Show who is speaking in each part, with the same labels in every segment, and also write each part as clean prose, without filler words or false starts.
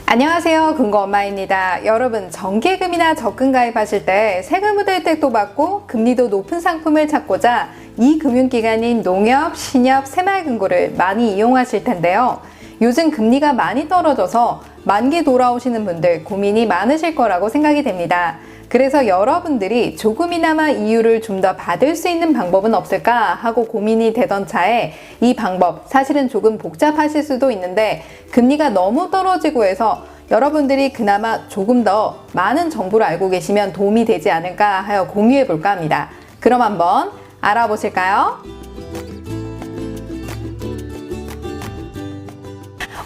Speaker 1: 안녕하세요. 금고엄마입니다. 여러분, 정기예금이나 적금 가입하실 때 세금 혜택도 받고 금리도 높은 상품을 찾고자 이 금융기관인 농협, 신협, 새마을금고를 많이 이용하실 텐데요. 요즘 금리가 많이 떨어져서 만기 돌아오시는 분들 고민이 많으실 거라고 생각이 됩니다. 그래서 여러분들이 조금이나마 이율을 좀 더 받을 수 있는 방법은 없을까 하고 고민이 되던 차에 이 방법 사실은 조금 복잡하실 수도 있는데 금리가 너무 떨어지고 해서 여러분들이 그나마 조금 더 많은 정보를 알고 계시면 도움이 되지 않을까 하여 공유해 볼까 합니다. 그럼 한번 알아보실까요?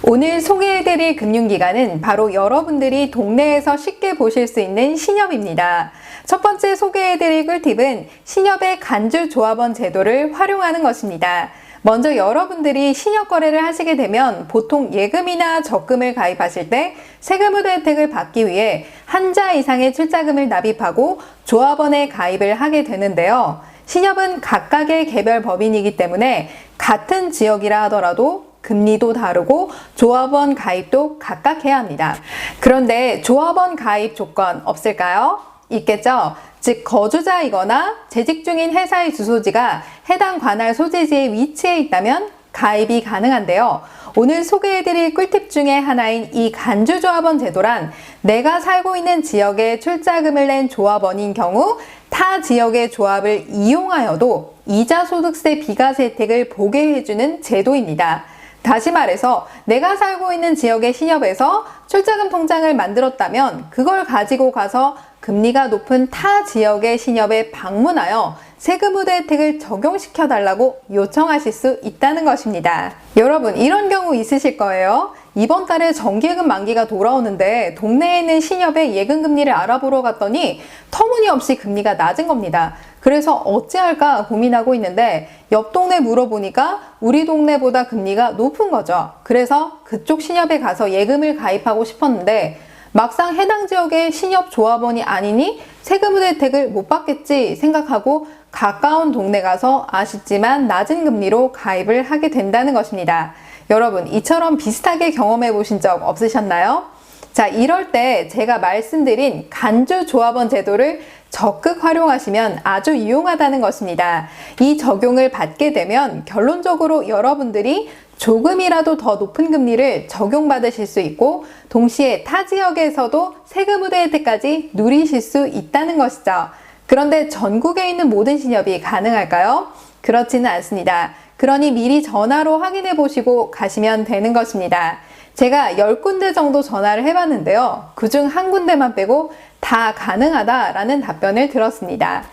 Speaker 1: 오늘 소개해드릴 금융기관은 바로 여러분들이 동네에서 쉽게 보실 수 있는 신협입니다. 첫 번째 소개해드릴 꿀팁은 신협의 간주조합원 제도를 활용하는 것입니다. 먼저 여러분들이 신협 거래를 하시게 되면 보통 예금이나 적금을 가입하실 때 세금 우대 혜택을 받기 위해 한자 이상의 출자금을 납입하고 조합원에 가입을 하게 되는데요. 신협은 각각의 개별 법인이기 때문에 같은 지역이라 하더라도 금리도 다르고 조합원 가입도 각각 해야 합니다. 그런데 조합원 가입 조건 없을까요? 있겠죠? 즉 거주자이거나 재직 중인 회사의 주소지가 해당 관할 소재지에 위치해 있다면 가입이 가능한데요. 오늘 소개해드릴 꿀팁 중에 하나인 이 간주조합원 제도란 내가 살고 있는 지역에 출자금을 낸 조합원인 경우 타 지역의 조합을 이용하여도 이자소득세 비과세 혜택을 보게 해주는 제도입니다. 다시 말해서 내가 살고 있는 지역의 신협에서 출자금 통장을 만들었다면 그걸 가지고 가서 금리가 높은 타 지역의 신협에 방문하여 세금 우대 혜택을 적용시켜 달라고 요청하실 수 있다는 것입니다. 여러분, 이런 경우 있으실 거예요. 이번 달에 정기예금 만기가 돌아오는데 동네에 있는 신협의 예금 금리를 알아보러 갔더니 터무니없이 금리가 낮은 겁니다. 그래서 어찌할까 고민하고 있는데 옆 동네 물어보니까 우리 동네보다 금리가 높은 거죠. 그래서 그쪽 신협에 가서 예금을 가입하고 싶었는데 막상 해당 지역의 신협 조합원이 아니니 세금 우대 혜택을 못 받겠지 생각하고 가까운 동네 가서 아쉽지만 낮은 금리로 가입을 하게 된다는 것입니다. 여러분, 이처럼 비슷하게 경험해 보신 적 없으셨나요? 자, 이럴 때 제가 말씀드린 간주조합원 제도를 적극 활용하시면 아주 유용하다는 것입니다. 이 적용을 받게 되면 결론적으로 여러분들이 조금이라도 더 높은 금리를 적용받으실 수 있고 동시에 타 지역에서도 세금 우대 혜택까지 누리실 수 있다는 것이죠. 그런데 전국에 있는 모든 신협이 가능할까요? 그렇지는 않습니다. 그러니 미리 전화로 확인해 보시고 가시면 되는 것입니다. 제가 10군데 정도 전화를 해봤는데요. 그중 한 군데만 빼고 다 가능하다라는 답변을 들었습니다.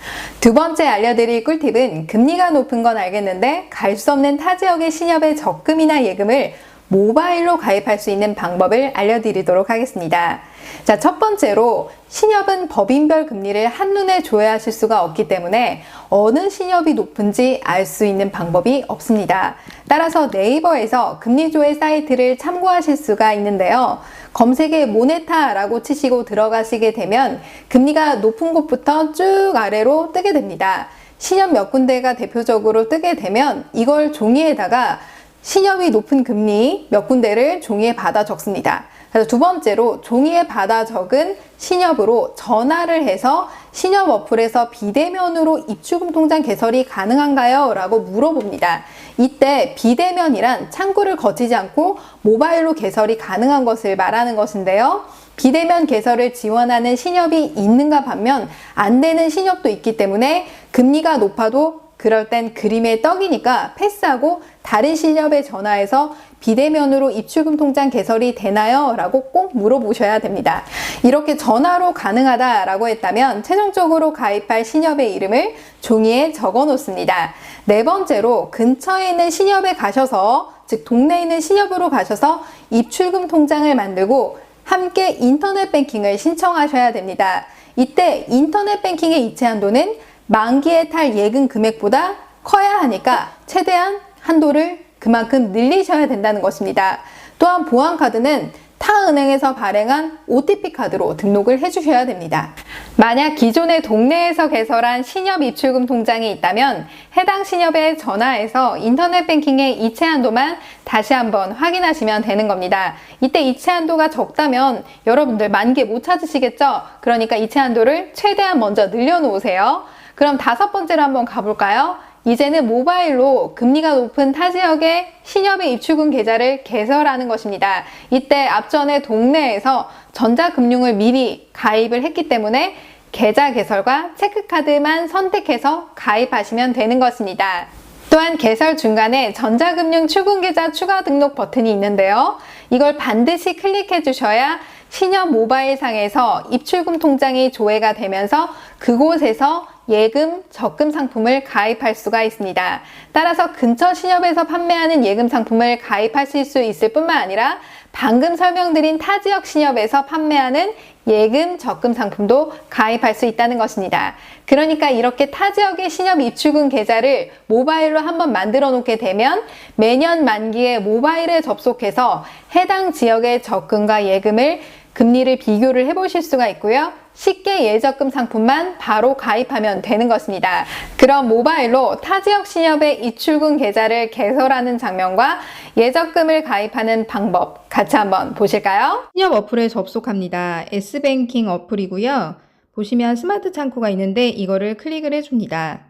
Speaker 1: 두 번째 알려드릴 꿀팁은 금리가 높은 건 알겠는데 갈 수 없는 타 지역의 신협의 적금이나 예금을 모바일로 가입할 수 있는 방법을 알려드리도록 하겠습니다. 자, 첫 번째로 신협은 법인별 금리를 한눈에 조회하실 수가 없기 때문에 어느 신협이 높은지 알 수 있는 방법이 없습니다. 따라서 네이버에서 금리조회 사이트를 참고하실 수가 있는데요. 검색에 모네타라고 치시고 들어가시게 되면 금리가 높은 곳부터 쭉 아래로 뜨게 됩니다. 신협 몇 군데가 대표적으로 뜨게 되면 이걸 종이에다가 신협이 높은 금리 몇 군데를 종이에 받아 적습니다. 그래서 두 번째로 종이에 받아 적은 신협으로 전화를 해서 신협 어플에서 비대면으로 입출금 통장 개설이 가능한가요? 라고 물어봅니다. 이때 비대면이란 창구를 거치지 않고 모바일로 개설이 가능한 것을 말하는 것인데요. 비대면 개설을 지원하는 신협이 있는가 반면 안 되는 신협도 있기 때문에 금리가 높아도 그럴 땐 그림의 떡이니까 패스하고 다른 신협에 전화해서 비대면으로 입출금 통장 개설이 되나요? 라고 꼭 물어보셔야 됩니다. 이렇게 전화로 가능하다라고 했다면 최종적으로 가입할 신협의 이름을 종이에 적어 놓습니다. 네 번째로 근처에 있는 신협에 가셔서, 즉 동네에 있는 신협으로 가셔서 입출금 통장을 만들고 함께 인터넷 뱅킹을 신청하셔야 됩니다. 이때 인터넷 뱅킹의 이체 한도는 만기에 탈 예금 금액보다 커야 하니까 최대한 한도를 그만큼 늘리셔야 된다는 것입니다. 또한 보안카드는 타 하나은행에서 발행한 OTP 카드로 등록을 해주셔야 됩니다. 만약 기존의 동네에서 개설한 신협 입출금 통장이 있다면 해당 신협에 전화해서 인터넷 뱅킹의 이체 한도만 다시 한번 확인하시면 되는 겁니다. 이때 이체 한도가 적다면 여러분들 만기 못 찾으시겠죠? 그러니까 이체 한도를 최대한 먼저 늘려놓으세요. 그럼 5번째로 한번 가볼까요? 이제는 모바일로 금리가 높은 타 지역의 신협의 입출금 계좌를 개설하는 것입니다. 이때 앞전에 동네에서 전자금융을 미리 가입을 했기 때문에 계좌 개설과 체크카드만 선택해서 가입하시면 되는 것입니다. 또한 개설 중간에 전자금융 출금계좌 추가 등록 버튼이 있는데요. 이걸 반드시 클릭해 주셔야 신협 모바일상에서 입출금 통장이 조회가 되면서 그곳에서 예금, 적금 상품을 가입할 수가 있습니다. 따라서 근처 신협에서 판매하는 예금 상품을 가입하실 수 있을 뿐만 아니라 방금 설명드린 타 지역 신협에서 판매하는 예금, 적금 상품도 가입할 수 있다는 것입니다. 그러니까 이렇게 타 지역의 신협 입출금 계좌를 모바일로 한번 만들어 놓게 되면 매년 만기에 모바일에 접속해서 해당 지역의 적금과 예금을 금리를 비교를 해보실 수가 있고요. 쉽게 예적금 상품만 바로 가입하면 되는 것입니다. 그럼 모바일로 타 지역 신협의 입출금 계좌를 개설하는 장면과 예적금을 가입하는 방법 같이 한번 보실까요? 신협 어플에 접속합니다. S뱅킹 어플이고요. 보시면 스마트 창구가 있는데 이거를 클릭을 해줍니다.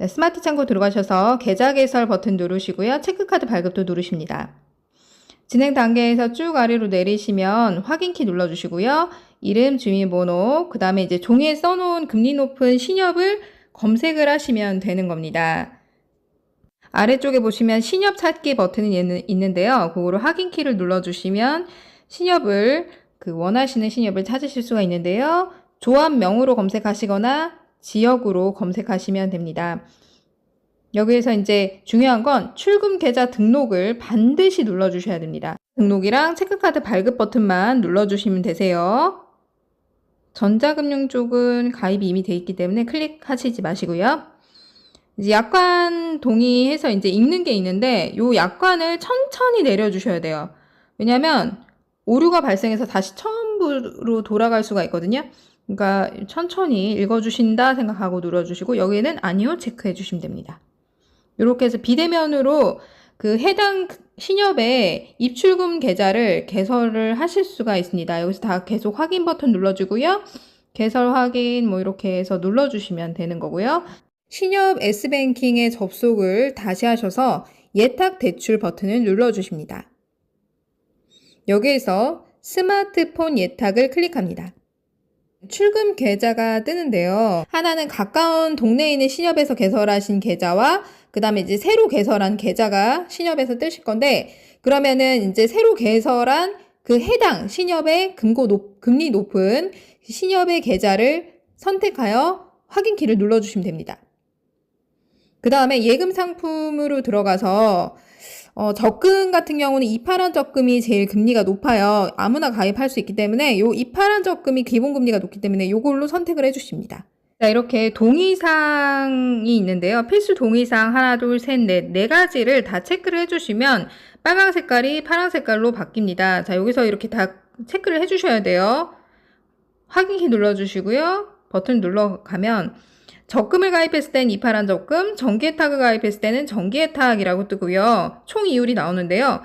Speaker 1: 스마트 창구 들어가셔서 계좌 개설 버튼 누르시고요. 체크카드 발급도 누르십니다. 진행 단계에서 쭉 아래로 내리시면 확인키 눌러주시고요. 이름, 주민번호, 그 다음에 이제 종이에 써놓은 금리 높은 신협을 검색을 하시면 되는 겁니다. 아래쪽에 보시면 신협 찾기 버튼이 있는데요. 그거로 확인키를 눌러주시면 신협을, 원하시는 신협을 찾으실 수가 있는데요. 조합명으로 검색하시거나 지역으로 검색하시면 됩니다. 여기에서 이제 중요한 건 출금 계좌 등록을 반드시 눌러주셔야 됩니다. 등록이랑 체크카드 발급 버튼만 눌러주시면 되세요. 전자금융 쪽은 가입이 이미 돼 있기 때문에 클릭하시지 마시고요. 이제 약관 동의해서 이제 읽는 게 있는데 이 약관을 천천히 내려주셔야 돼요. 왜냐하면 오류가 발생해서 다시 처음으로 돌아갈 수가 있거든요. 그러니까 천천히 읽어주신다 생각하고 눌러주시고 여기에는 아니요 체크해 주시면 됩니다. 이렇게 해서 비대면으로 그 해당 신협의 입출금 계좌를 개설을 하실 수가 있습니다. 여기서 다 계속 확인 버튼 눌러주고요. 개설 확인 이렇게 해서 눌러주시면 되는 거고요. 신협 S뱅킹에 접속을 다시 하셔서 예탁 대출 버튼을 눌러주십니다. 여기에서 스마트폰 예탁을 클릭합니다. 출금 계좌가 뜨는데요. 하나는 가까운 동네에 있는 신협에서 개설하신 계좌와 그 다음에 이제 새로 개설한 계좌가 신협에서 뜨실 건데 그러면은 이제 새로 개설한 그 해당 신협의 금리 높은 신협의 계좌를 선택하여 확인키를 눌러주시면 됩니다. 그 다음에 예금 상품으로 들어가서 적금 같은 경우는 이파란 적금이 제일 금리가 높아요. 아무나 가입할 수 있기 때문에 요 이파란 적금이 기본금리가 높기 때문에 요걸로 선택을 해주십니다. 자, 이렇게 동의사항이 있는데요. 필수 동의사항 하나, 둘, 셋, 넷, 네 가지를 다 체크를 해주시면 빨강 색깔이 파란 색깔로 바뀝니다. 자, 여기서 이렇게 다 체크를 해주셔야 돼요. 확인키 눌러주시고요. 버튼 눌러가면 적금을 가입했을 땐 이파란 적금, 정기예탁을 가입했을 때는 정기예탁이라고 뜨고요. 총 이율이 나오는데요.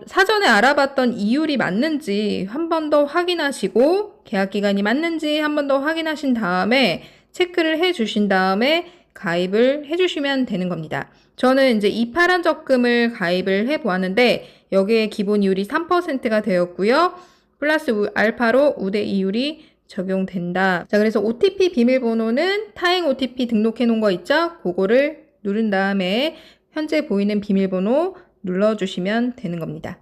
Speaker 1: 사전에 알아봤던 이율이 맞는지 한 번 더 확인하시고 계약기간이 맞는지 한 번 더 확인하신 다음에 체크를 해주신 다음에 가입을 해주시면 되는 겁니다. 저는 이제 이파란 적금을 가입을 해보았는데 여기에 기본 이율이 3%가 되었고요. 플러스 알파로 우대 이율이 적용된다. 자, 그래서 OTP 비밀번호는 타행 OTP 등록해 놓은 거 있죠? 그거를 누른 다음에 현재 보이는 비밀번호 눌러주시면 되는 겁니다.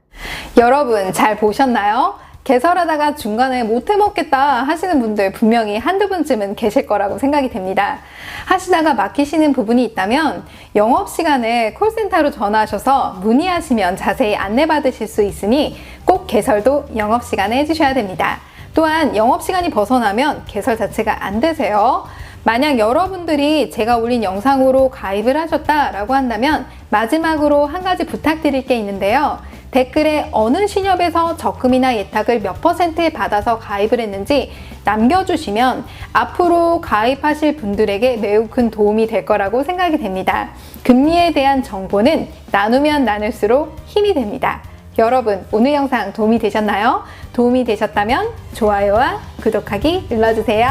Speaker 1: 여러분 잘 보셨나요? 개설하다가 중간에 못 해먹겠다 하시는 분들 분명히 한두 분쯤은 계실 거라고 생각이 됩니다. 하시다가 막히시는 부분이 있다면 영업시간에 콜센터로 전화하셔서 문의하시면 자세히 안내받으실 수 있으니 꼭 개설도 영업시간에 해주셔야 됩니다. 또한 영업시간이 벗어나면 개설 자체가 안 되세요. 만약 여러분들이 제가 올린 영상으로 가입을 하셨다라고 한다면 마지막으로 한 가지 부탁드릴 게 있는데요. 댓글에 어느 신협에서 적금이나 예탁을 몇 %에 받아서 가입을 했는지 남겨주시면 앞으로 가입하실 분들에게 매우 큰 도움이 될 거라고 생각이 됩니다. 금리에 대한 정보는 나누면 나눌수록 힘이 됩니다. 여러분, 오늘 영상 도움이 되셨나요? 도움이 되셨다면 좋아요와 구독하기 눌러주세요.